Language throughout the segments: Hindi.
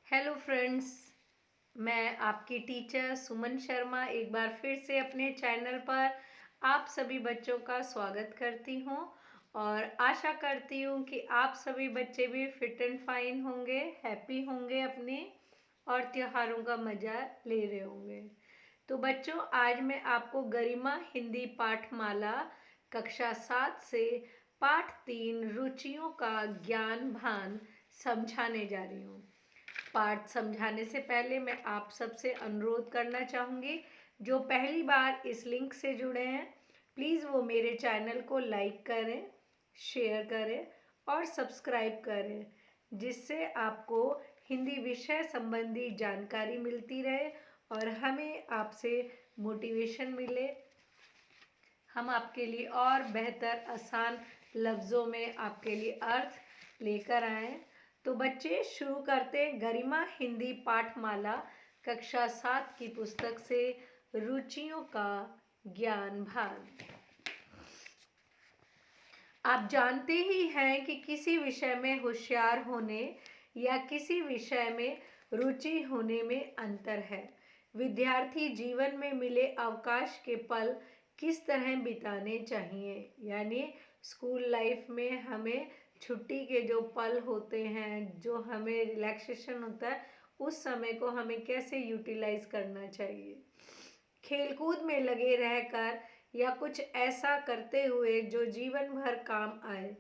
Hello friends. मैं आपकी टीचर सुमन शर्मा एक बार फिर से अपने चैनल पर आप सभी बच्चों का स्वागत करती हूँ और आशा करती हूँ कि आप सभी बच्चे भी फिट एंड फाइन होंगे, हैप्पी होंगे अपने और त्योहारों का मज़ा ले रहे होंगे। तो बच्चों, आज मैं आपको गरिमा हिंदी पाठमाला कक्षा 7 से पाठ 3 रुचियों का ज्ञान भान समझाने जा रही हूँ। पाठ समझाने से पहले मैं आप सबसे अनुरोध करना चाहूँगी, जो पहली बार इस लिंक से जुड़े हैं प्लीज़ वो मेरे चैनल को लाइक करें, शेयर करें और सब्सक्राइब करें, जिससे आपको हिंदी विषय संबंधी जानकारी मिलती रहे और हमें आपसे मोटिवेशन मिले। हम आपके लिए और बेहतर आसान लफ्ज़ों में आपके लिए अर्थ लेकर आएँ। तो बच्चे, शुरू करते हैं गरिमा हिंदी पाठमाला कक्षा 7 की पुस्तक से रुचियों का ज्ञान भान। आप जानते ही हैं कि किसी विषय में होशियार होने या किसी विषय में रुचि होने में अंतर है। विद्यार्थी जीवन में मिले अवकाश के पल किस तरह बिताने चाहिए, यानी स्कूल लाइफ में हमें छुट्टी के जो पल होते हैं, जो हमें रिलैक्सेशन होता है, उस समय को हमें कैसे यूटिलाइज करना चाहिए। खेलकूद में लगे रहकर या कुछ ऐसा करते हुए जो जीवन भर काम आए।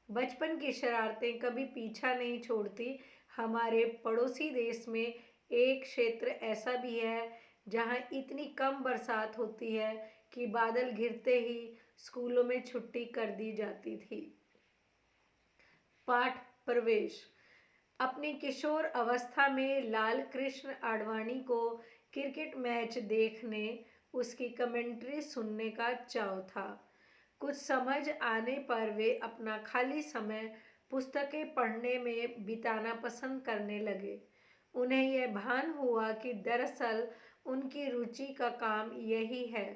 बचपन की शरारतें कभी पीछा नहीं छोड़ती। हमारे पड़ोसी देश में एक क्षेत्र ऐसा भी है जहां इतनी कम बरसात होती है कि बादल घिरते ही स्कूलों में छुट्टी कर दी जाती थी। पाठ प्रवेश। अपनी किशोर अवस्था में लाल कृष्ण आडवाणी को क्रिकेट मैच देखने, उसकी कमेंट्री सुनने का चाव था। कुछ समझ आने पर वे अपना खाली समय पुस्तकें पढ़ने में बिताना पसंद करने लगे। उन्हें यह भान हुआ कि दरअसल उनकी रुचि का काम यही है।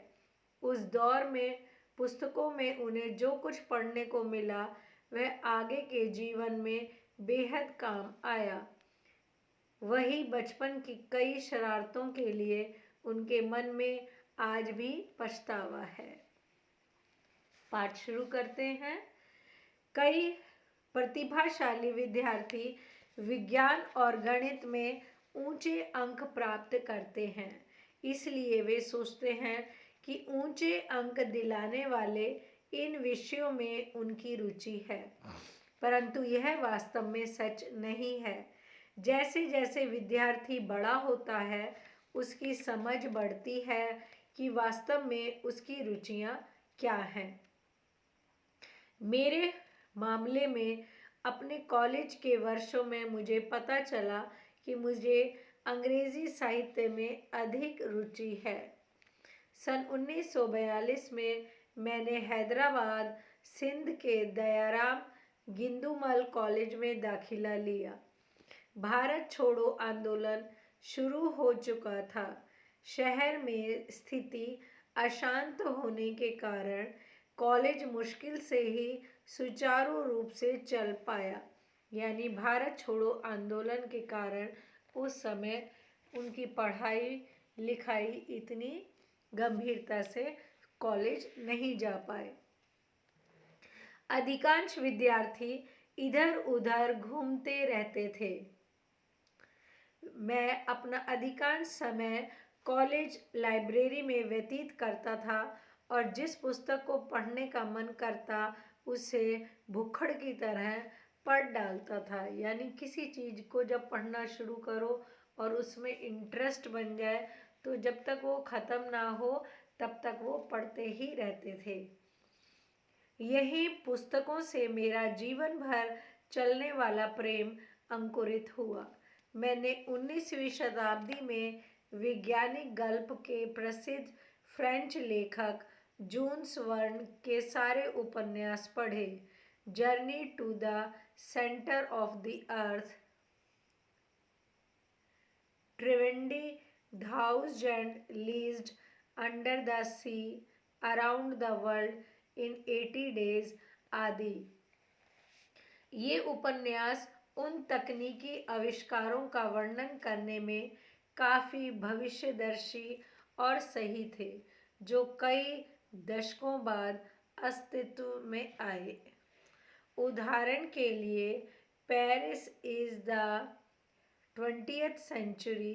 उस दौर में पुस्तकों में उन्हें जो कुछ पढ़ने को मिला वह आगे के जीवन में बेहद काम आया। वही बचपन की कई शरारतों के लिए उनके मन में आज भी पछतावा है। पाठ शुरू करते हैं। कई प्रतिभाशाली विद्यार्थी विज्ञान और गणित में ऊंचे अंक प्राप्त करते हैं, इसलिए वे सोचते हैं कि ऊंचे अंक दिलाने वाले इन विषयों में उनकी रुचि है, परंतु यह वास्तव में सच नहीं है। जैसे जैसे विद्यार्थी बड़ा होता है, उसकी समझ बढ़ती है कि वास्तव में उसकी रुचियां क्या हैं। मेरे मामले में अपने कॉलेज के वर्षों में मुझे पता चला कि मुझे अंग्रेजी साहित्य में अधिक रुचि है। सन 1942 में मैंने हैदराबाद सिंध के दयाराम गिंदुमल कॉलेज में दाखिला लिया। भारत छोड़ो आंदोलन शुरू हो चुका था। शहर में स्थिति अशांत होने के कारण कॉलेज मुश्किल से ही सुचारू रूप से चल पाया, यानी भारत छोड़ो आंदोलन के कारण उस समय उनकी पढ़ाई लिखाई इतनी गंभीरता से कॉलेज नहीं जा पाए। अधिकांश विद्यार्थी इधर उधर घूमते रहते थे। मैं अपना अधिकांश समय कॉलेज लाइब्रेरी में व्यतीत करता था और जिस पुस्तक को पढ़ने का मन करता उसे भुक्खड़ की तरह पढ़ डालता था। यानी किसी चीज़ को जब पढ़ना शुरू करो और उसमें इंटरेस्ट बन जाए तो जब तक वो ख़त्म ना हो तब तक वो पढ़ते ही रहते थे। यही पुस्तकों से मेरा जीवन भर चलने वाला प्रेम अंकुरित हुआ। मैंने 19वीं शताब्दी में वैज्ञानिक गल्प के प्रसिद्ध फ्रेंच लेखक जूल्स वर्न के सारे उपन्यास पढ़े। Journey to the centre of the earth, twenty thousand लीज्ड under the sea, around the world in 80 days आदि। ये उपन्यास उन तकनीकी आविष्कारों का वर्णन करने में काफ़ी भविष्यदर्शी और सही थे, जो कई दशकों बाद अस्तित्व में आए। उदाहरण के लिए, Paris is the 20th century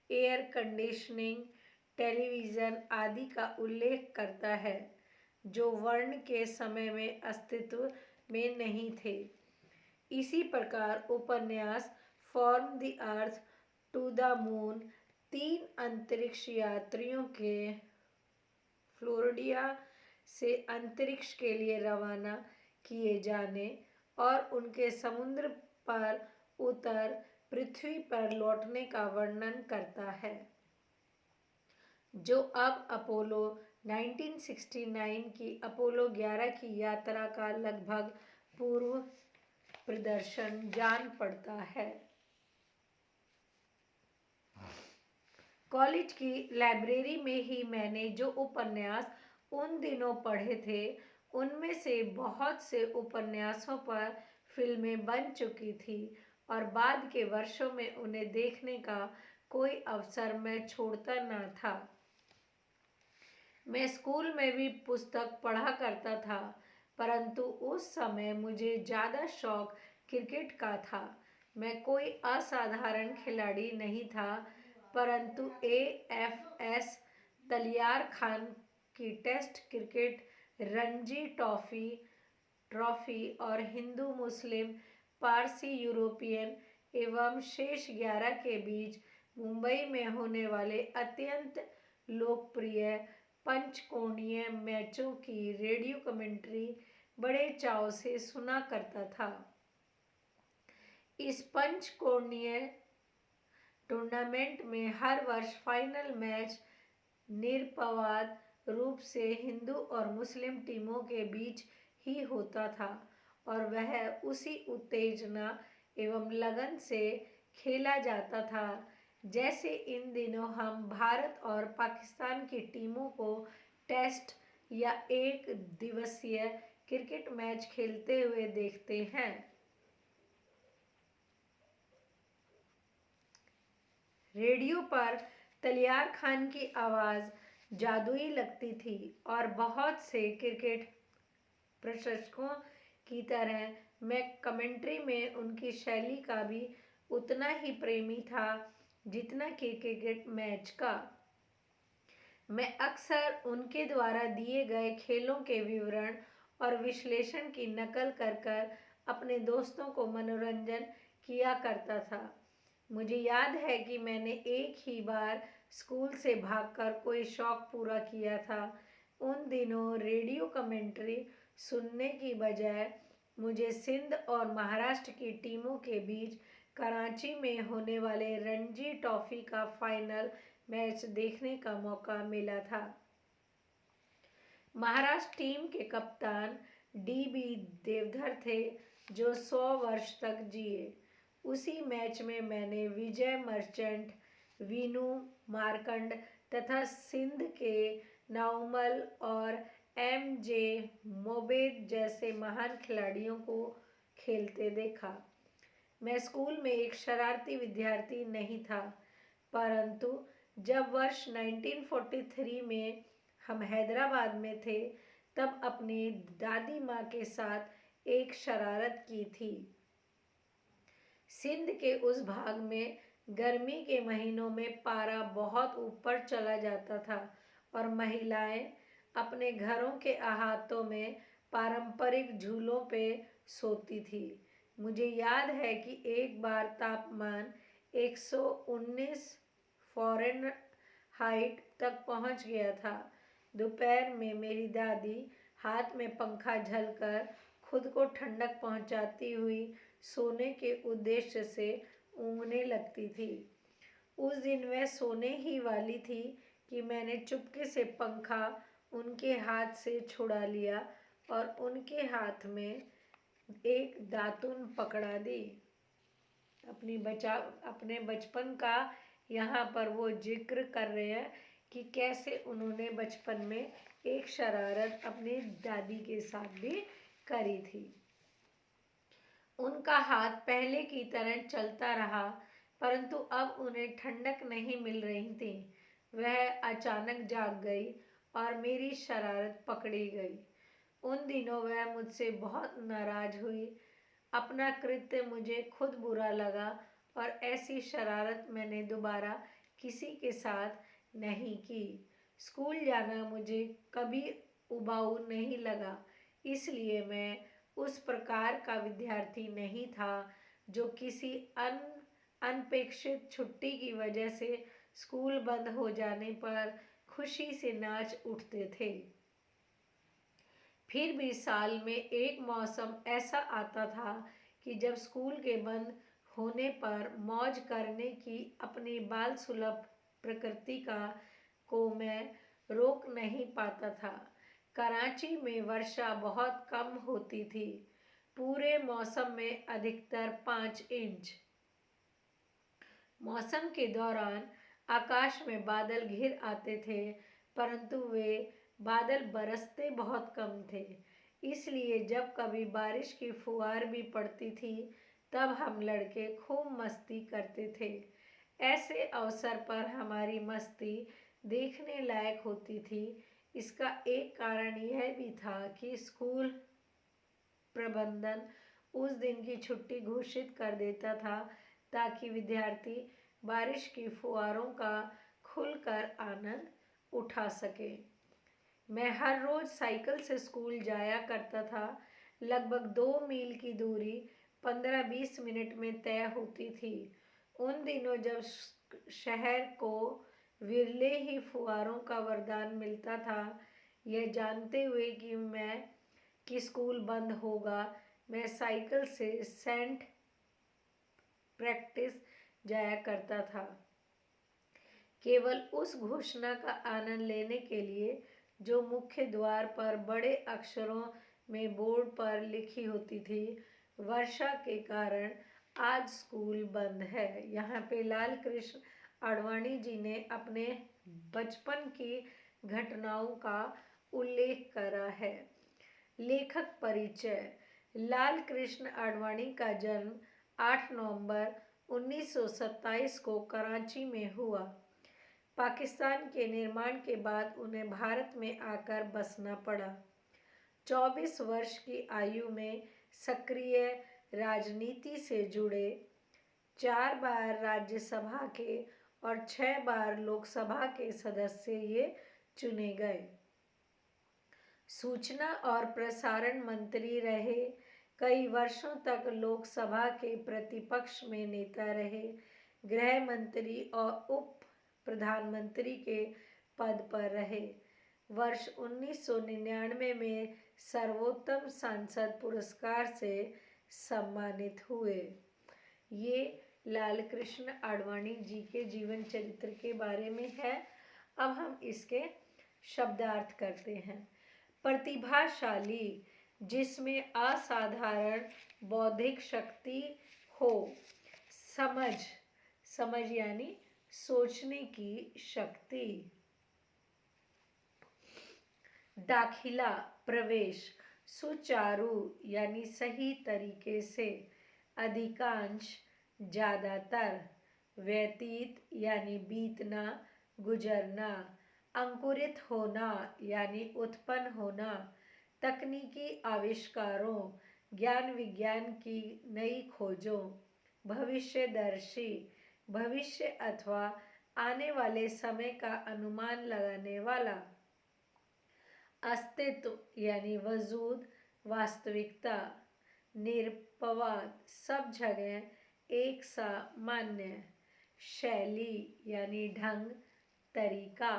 air conditioning, television आदि का उल्लेख करता है, जो वर्ण के समय में अस्तित्व में नहीं थे। इसी प्रकार उपन्यास from the earth to the moon 3 अंतरिक्ष यात्रियों के फ्लोरिडा से अंतरिक्ष के लिए रवाना किए जाने और उनके समुद्र पर उतर पृथ्वी पर लौटने का वर्णन करता है, जो अब अपोलो 1969 की अपोलो 11 की यात्रा का लगभग पूर्व प्रदर्शन जान पड़ता है। कॉलेज की लाइब्रेरी में ही मैंने जो उपन्यास उन दिनों पढ़े थे, उनमें से बहुत से उपन्यासों पर फिल्में बन चुकी थी और बाद के वर्षों में उन्हें देखने का कोई अवसर मैं छोड़ता न था। मैं स्कूल में भी पुस्तक पढ़ा करता था, परंतु उस समय मुझे ज़्यादा शौक क्रिकेट का था। मैं कोई असाधारण खिलाड़ी नहीं था, परंतु AFS तलियार खान की टेस्ट क्रिकेट, रणजी ट्रॉफी और हिंदू मुस्लिम पारसी यूरोपियन एवं शेष 11 के बीच मुंबई में होने वाले अत्यंत लोकप्रिय पंचकोणीय मैचों की रेडियो कमेंट्री बड़े चाव से सुना करता था। इस पंचकोणीय टूर्नामेंट में हर वर्ष फाइनल मैच निरपवाद रूप से हिंदू और मुस्लिम टीमों के बीच ही होता था और वह उसी उत्तेजना एवं लगन से खेला जाता था जैसे इन दिनों हम भारत और पाकिस्तान की टीमों को टेस्ट या एक दिवसीय क्रिकेट मैच खेलते हुए देखते हैं। रेडियो पर तलियार खान की आवाज़ जादुई लगती थी और बहुत से क्रिकेट प्रशंसकों की तरह मैं कमेंट्री में उनकी शैली का भी उतना ही प्रेमी था जितना कि क्रिकेट मैच का। मैं अक्सर उनके द्वारा दिए गए खेलों के विवरण और विश्लेषण की नकल कर अपने दोस्तों को मनोरंजन किया करता था। मुझे याद है कि मैंने एक ही बार स्कूल से भागकर कोई शौक पूरा किया था। उन दिनों रेडियो कमेंट्री सुनने की बजाय मुझे सिंध और महाराष्ट्र की टीमों के बीच कराची में होने वाले रणजी ट्रॉफी का फाइनल मैच देखने का मौका मिला था। महाराष्ट्र टीम के कप्तान DB देवधर थे, जो 100 वर्ष तक जिए। उसी मैच में मैंने विजय मर्चेंट, वीनू मार्कंड तथा सिंध के नाउमल और MJ मोबेद जैसे महान खिलाड़ियों को खेलते देखा। मैं स्कूल में एक शरारती विद्यार्थी नहीं था, परंतु जब वर्ष 1943 में हम हैदराबाद में थे, तब अपनी दादी माँ के साथ एक शरारत की थी। सिंध के उस भाग में गर्मी के महीनों में पारा बहुत ऊपर चला जाता था और महिलाएं अपने घरों के अहातों में पारंपरिक झूलों पे सोती थी। मुझे याद है कि एक बार तापमान 119 फ़ारेनहाइट तक पहुंच गया था। दोपहर में मेरी दादी हाथ में पंखा झलकर खुद को ठंडक पहुंचाती हुई सोने के उद्देश्य से ऊँघने लगती थी। उस दिन वह सोने ही वाली थी कि मैंने चुपके से पंखा उनके हाथ से छुड़ा लिया और उनके हाथ में एक दातुन पकड़ा दी। अपने बचपन का यहाँ पर वो जिक्र कर रहे हैं कि कैसे उन्होंने बचपन में एक शरारत अपनी दादी के साथ भी करी थी। उनका हाथ पहले की तरह चलता रहा, परंतु अब उन्हें ठंडक नहीं मिल रही थी। वह अचानक जाग गई और मेरी शरारत पकड़ी गई। उन दिनों वह मुझसे बहुत नाराज हुई। अपना कृत्य मुझे खुद बुरा लगा और ऐसी शरारत मैंने दोबारा किसी के साथ नहीं की। स्कूल जाना मुझे कभी उबाऊ नहीं लगा, इसलिए मैं उस प्रकार का विद्यार्थी नहीं था जो किसी अनपेक्षित छुट्टी की वजह से स्कूल बंद हो जाने पर खुशी से नाच उठते थे। फिर भी साल में एक मौसम ऐसा आता था कि जब स्कूल के बंद होने पर मौज करने की अपनी बाल सुलभ प्रकृति को मैं रोक नहीं पाता था। कराची में वर्षा बहुत कम होती थी। पूरे मौसम में अधिकतर 5 इंच। मौसम के दौरान आकाश में बादल घिर आते थे, परंतु वे बादल बरसते बहुत कम थे। इसलिए जब कभी बारिश की फुहार भी पड़ती थी, तब हम लड़के खूब मस्ती करते थे। ऐसे अवसर पर हमारी मस्ती देखने लायक होती थी। इसका एक कारण यह भी था कि स्कूल प्रबंधन उस दिन की छुट्टी घोषित कर देता था, ताकि विद्यार्थी बारिश की फुहारों का खुलकर आनंद उठा सके। मैं हर रोज साइकिल से स्कूल जाया करता था। लगभग 2 मील की दूरी 15-20 मिनट में तय होती थी। उन दिनों जब शहर को विरले ही फुहारों का वरदान मिलता था, यह जानते हुए कि स्कूल बंद होगा, मैं साइकिल से सेंट प्रैक्टिस जाया करता था, केवल उस घोषणा का आनंद लेने के लिए जो मुख्य द्वार पर बड़े अक्षरों में बोर्ड पर लिखी होती थी, वर्षा के कारण आज स्कूल बंद है। यहाँ पे लाल कृष्ण आडवाणी जी ने अपने बचपन की घटनाओं का उल्लेख करा है। लेखक परिचय। लाल कृष्ण आडवाणी का जन्म 8 नवंबर 1927 को कराची में हुआ। पाकिस्तान के निर्माण के बाद उन्हें भारत में आकर बसना पड़ा। 24 वर्ष की आयु में सक्रिय राजनीति से जुड़े, 4 बार राज्यसभा के और 6 बार लोकसभा के सदस्य ये चुने गए। सूचना और प्रसारण मंत्री रहे। कई वर्षों तक लोकसभा के प्रतिपक्ष में नेता रहे। गृह मंत्री और उप प्रधानमंत्री के पद पर रहे। वर्ष 1999 में सर्वोत्तम सांसद पुरस्कार से सम्मानित हुए। ये लाल कृष्ण आडवाणी जी के जीवन चरित्र के बारे में है। अब हम इसके शब्दार्थ करते हैं। प्रतिभाशाली, जिसमें असाधारण बौद्धिक शक्ति हो। समझ यानी सोचने की शक्ति। दाखिला, प्रवेश, सुचारू यानी सही तरीके से। अधिकांश, ज़्यादातर। व्यतीत यानी बीतना, गुजरना। अंकुरित होना यानी उत्पन्न होना। तकनीकी आविष्कारों, ज्ञान विज्ञान की नई खोजों। भविष्यदर्शी, भविष्य अथवा आने वाले समय का अनुमान लगाने वाला। अस्तित्व यानी वजूद, वास्तविकता। निरपवाद, सब जगह एक सा मान्य। शैली यानी ढंग, तरीका।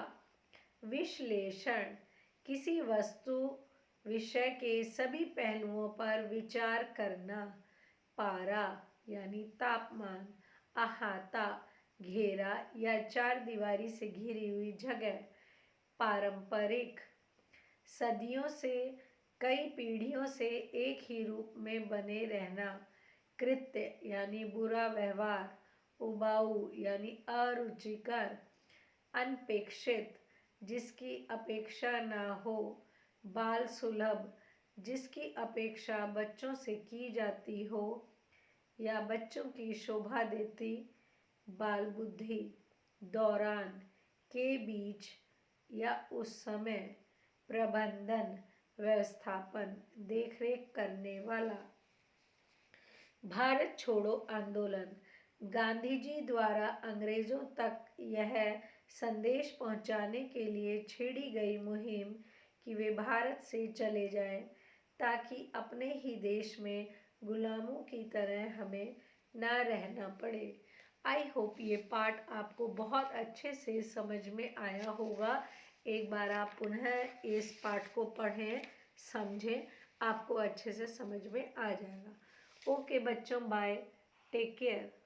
विश्लेषण, किसी वस्तु विषय के सभी पहलुओं पर विचार करना। पारा यानी तापमान। अहाता, घेरा या चारदीवारी से घिरी हुई जगह। पारंपरिक, सदियों से, कई पीढ़ियों से एक ही रूप में बने रहना। कृत्य यानी बुरा व्यवहार। उबाऊ यानी अरुचिकर। अनपेक्षित, जिसकी अपेक्षा ना हो। बाल सुलभ, जिसकी अपेक्षा बच्चों से की जाती हो। या बच्चों की शोभा देती बाल बुद्धि, दौरान, के बीच या उस समय, प्रबंधन, व्यवस्थापन, देखरेख करने वाला। भारत छोड़ो आंदोलन। गांधी जी द्वारा अंग्रेजों तक यह संदेश पहुंचाने के लिए छेड़ी गई मुहिम कि वे भारत से चले जाएं, ताकि अपने ही देश में गुलामों की तरह हमें ना रहना पड़े। आई होप ये पार्ट आपको बहुत अच्छे से समझ में आया होगा। एक बार आप पुनः इस पाठ को पढ़ें, समझें, आपको अच्छे से समझ में आ जाएगा। ओके बच्चों, बाय, टेक केयर।